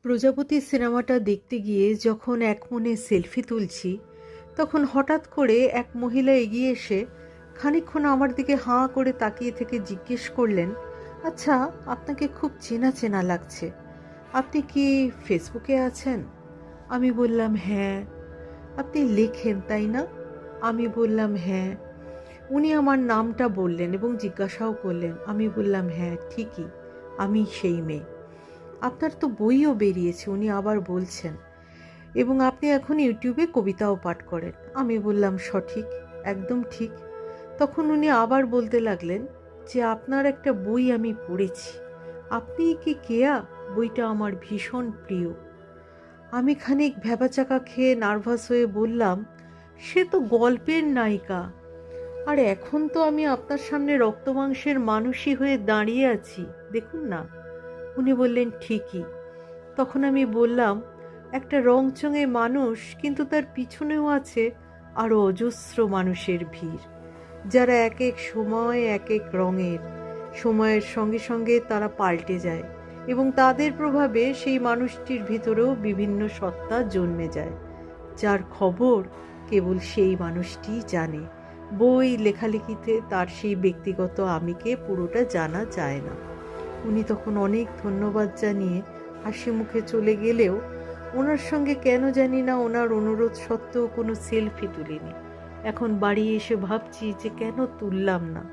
প্রজাপতি সিনেমাটা দেখতে গিয়ে যখন এক মনে সেলফি তুলছি, তখন হঠাৎ করে এক মহিলা এগিয়ে এসে খানিকক্ষণ আমার দিকে হাঁ করে তাকিয়ে থেকে জিজ্ঞেস করলেন, আচ্ছা, আপনাকে খুব চেনা চেনা লাগছে, আপনি কি ফেসবুকে আছেন? আমি বললাম হ্যাঁ। আপনি লেখেন তাই না? আমি বললাম হ্যাঁ। উনি আমার নামটা বললেন এবং জিজ্ঞাসাও করলেন। আমি বললাম হ্যাঁ, ঠিকই, আমি সেই মেয়ে। আপনার তো বইও বেরিয়েছে, উনি আবার বলছেন, এবং আপনি এখন ইউটিউবে কবিতাও পাঠ করেন। আমি বললাম সঠিক, একদম ঠিক। তখন উনি আবার বলতে লাগলেন যে আপনার একটা বই আমি পড়েছি, আপনি কি কেয়া? বইটা আমার ভীষণ প্রিয়। আমি খানিক ভ্যাবাচাকা খেয়ে নার্ভাস হয়ে বললাম, সে তো গল্পের নায়িকা, আর এখন তো আমি আপনার সামনে রক্তমাংসের মানুষই হয়ে দাঁড়িয়ে আছি, দেখুন না। উনি বললেন ঠিকই। তখন আমি বললাম, একটা রংচঙে মানুষ, কিন্তু তার পিছনেও আছে আরও অজস্র মানুষের ভিড়, যারা এক এক সময় এক এক রঙের। সময়ের সঙ্গে সঙ্গে তারা পাল্টে যায় এবং তাদের প্রভাবে সেই মানুষটির ভিতরেও বিভিন্ন সত্তা জন্মে যায়, যার খবর কেবল সেই মানুষটিই জানে। বই লেখালেখিতে তার সেই ব্যক্তিগত আমিকে পুরোটা জানা যায় না। উনি তখন অনেক ধন্যবাদ জানিয়ে হাসি মুখে চলে গেলেও ওনার সঙ্গে কেন জানি না ওনার অনুরোধ সত্ত্বেও কোনো সেলফি তুলিনি। এখন বাড়ি এসে ভাবছি যে কেন তুললাম না।